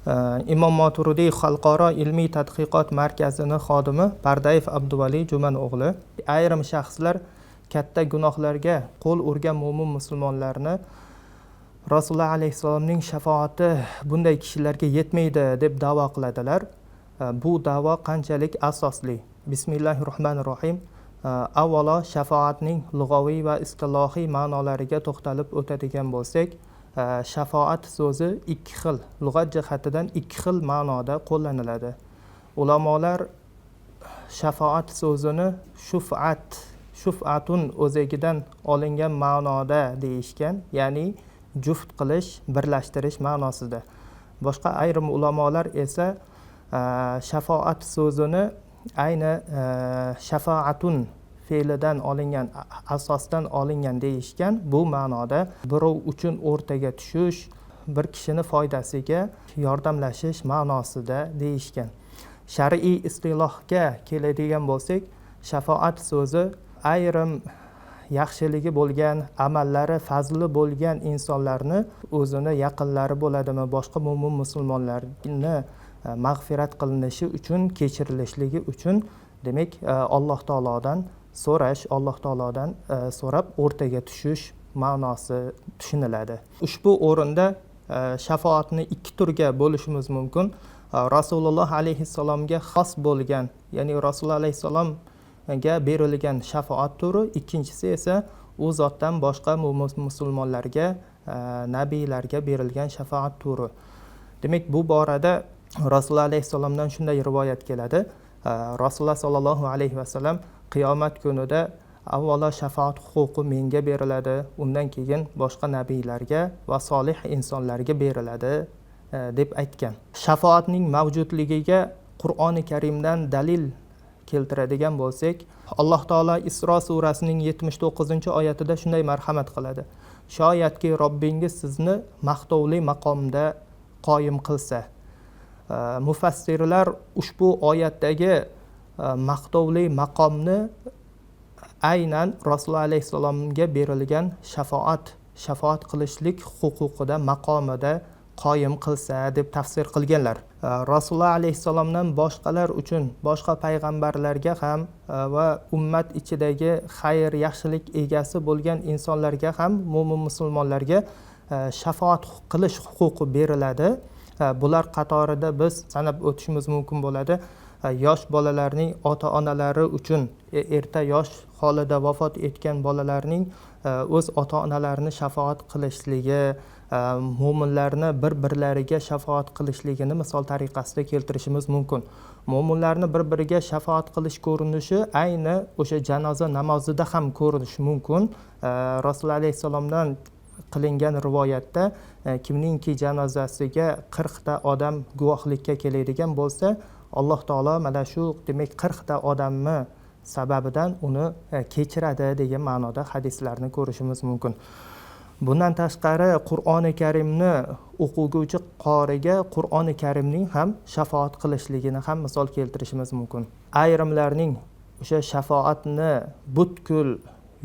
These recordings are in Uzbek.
Imom Moturidiy Xalqaro ilmiy tadqiqot markazini xodimi Pardayev Abduvali Juman o'g'li ayrim shaxslar katta gunohlarga qo'l urgan mo'min musulmonlarni Rasululloh alayhissalomning shafoati bunday kishilarga yetmaydi deb da'vo qiladilar. Bu da'vo qanchalik asosli? Bismillahirrohmanirrohim. Avvalo shafoatning lug'aviy va istilohiy ma'nolariga to'xtalib o'tadigan bo'lsak, shafoat so'zi ikki xil, lug'at jihatidan ikki xil ma'noda qo'llaniladi. Ulamolar shafoat so'zini shuf'atun o'zigidan olingan ma'noda deyishgan, ya'ni juft qilish, birlashtirish ma'nosida. Boshqa ayrim ulamolar esa shafoat so'zini ayni shafaatun fe'lidan olingan, asosdan olingan deyishgan. Bu ma'noda birov uchun o'rtaga tushish, bir kishini foydasiga yordamlashish ma'nosida deyishgan. Shar'iy istilohga keladigan bo'lsak, shafoat so'zi ayrim yaxshiligi bo'lgan, amallari fazli bo'lgan insonlarni o'zini yaqinlari bo'ladimi, boshqa mo'min musulmonlarni mag'firat qilinishi uchun, kechirilishligi uchun, demak Alloh taolodan so'rash, Alloh taolodan so'rab o'rtaga tushish ma'nosi tushuniladi. Ushbu o'rinda shafoatni ikki turga bo'lishimiz mumkin. Rasululloh alayhissalomga xos bo'lgan, ya'ni Rasululloh alayhissalomga berilgan shafoat turi, ikkinchisi esa u zotdan boshqa musulmonlarga, nabiylarga berilgan shafoat turi. Demak, bu borada Rasululloh alayhissalomdan shunday rivoyat keladi. Rasululloh sollallohu alayhi vasallam qiyomat kunida avvalo shafoat huquqi menga beriladi, undan keyin boshqa nabiylarga va solih insonlarga beriladi deb aytgan. Shafoatning mavjudligiga Qur'oni Karimdan dalil keltiradigan bo'lsak, Alloh taolo Isro surasining 79-oyatida shunday marhamat qiladi. Shoyatki Robbingiz sizni maqtovli maqomda qoyim qilsa. Mufassirlar ushbu oyatdagi maqtovli maqomni aynan Rasululloh alayhissalomga berilgan shafoat qilishlik huquqida, maqomida qoyim qilsa deb tafsir qilganlar. Rasululloh alayhissalomdan boshqalar uchun, boshqa payg'ambarlarga ham va ummat ichidagi xayr, yaxshilik egasi bo'lgan insonlarga ham, mo'min musulmonlarga shafoat qilish huquqi beriladi. Bular qatorida biz sanab o'tishimiz mumkin bo'ladi. Yosh bolalarning ota-onalari uchun, erta yosh holida vafot etgan bolalarning o'z ota-onalarini shafoat qilishligi, mo'minlarni bir-birlariga shafoat qilishligini misol tariqasida keltirishimiz mumkin. Mo'minlarni bir-biriga shafoat qilish ko'rinishi ayni o'sha janoza namozida ham ko'rinishi mumkin. Rasululloh alayhissalomdan qilingan rivoyatda kimningki janozasiga 40 ta odam guvohlikka keladigan bo'lsa, Alloh taolo mana shu demak 40 ta odamni sababidan uni kechiradi degan ma'noda hadislarni ko'rishimiz mumkin. Bundan tashqari Qur'oni Karimni o'quvchi qoriga Qur'oni Karimning ham shafoat qilishligini ham misol keltirishimiz mumkin. Ayrimlarning o'sha shafoatni butkul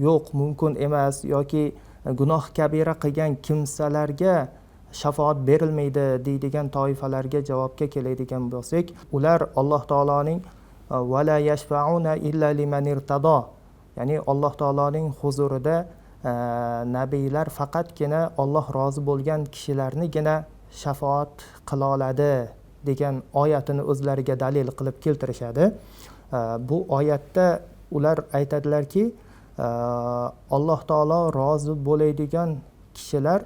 yo'q, mumkin emas yoki gunoh kabira qilgan kimsalarga shafoat berilmaydi deydigan toifalarga javobga keladigan bo'lsak, ular Alloh taoloning va la yashfa'una illa liman irtado, ya'ni Alloh taoloning huzurida nabiylar faqatgina Alloh rozi bo'lgan kishilarnigina shafoat qila oladi degan oyatini o'zlariga dalil qilib keltirishadi. Bu oyatda ular aytadilarki, Alloh taolo rozi bo'ladigan kishilar,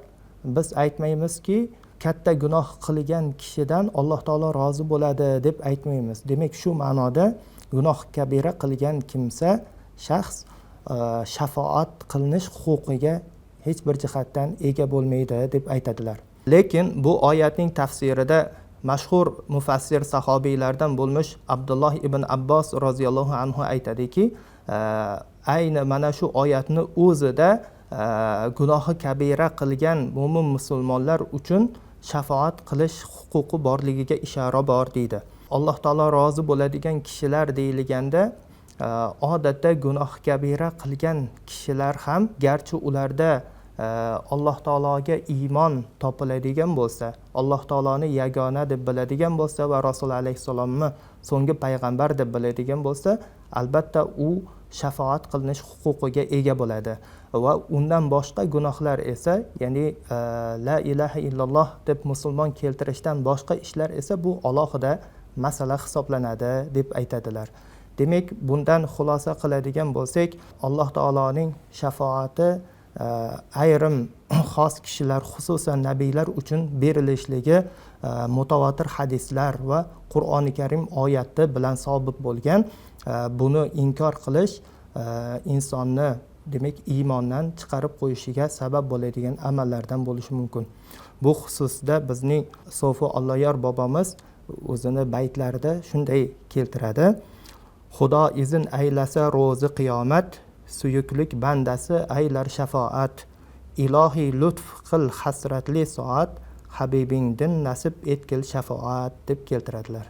biz aytmaymizki katta gunoh qilgan kishidan Alloh taolo rozi bo'ladi deb aytmaymiz. Demak, shu ma'noda gunoh kabira qilgan kimsa, shaxs shafoat qilinish huquqiga hech bir jihatdan ega bo'lmaydi deb aytadilar. Lekin bu oyatning tafsirida mashhur mufassir sahobiylardan bo'lmish Abdulloh ibn Abbos roziyallohu anhu aytadiki, ayni mana shu oyatni o'zida gunohi kabira qilgan mo'min musulmonlar uchun shafoat qilish huquqi borligiga ishora bor deydi. Alloh taolo rozi bo'ladigan kishilar deyilganda odatda gunoh kabira qilgan kishilar ham, garchi ularda alloh taologa iymon topiladigan bo'lsa, alloh taoloni yagona deb biladigan bo'lsa va rasul alayhissalomni so'nggi payg'ambar deb biladigan bo'lsa, albatta u shafoat qilinish huquqiga ega bo'ladi. Va undan boshqa gunohlar esa, ya'ni la ilaha illalloh deb musulmon keltirishdan boshqa ishlar esa bu alohida masala hisoblanadi deb aytadilar. Demak, bundan xulosa qiladigan bo'lsak, alloh taoloning shafoati ayrim xos kishilar, xususan nabiylar uchun berilishligi mutavotir hadislar va Qur'oni Karim oyati bilan sobit bo'lgan. Buni inkor qilish insonni demak iymondan chiqarib qo'yishiga sabab bo'ladigan amallardan bo'lishi mumkin. Bu xususda bizning Sofi Alloyor bobomiz o'zini baytlarida shunday keltiradi: Xudo izin aylasa ro'zi qiyomat, suyuklik bandasi aylar shafoat. Ilohiy lutf qil hasratli soat, Habibingdin nasib etkil shafoat deb keltiradilar.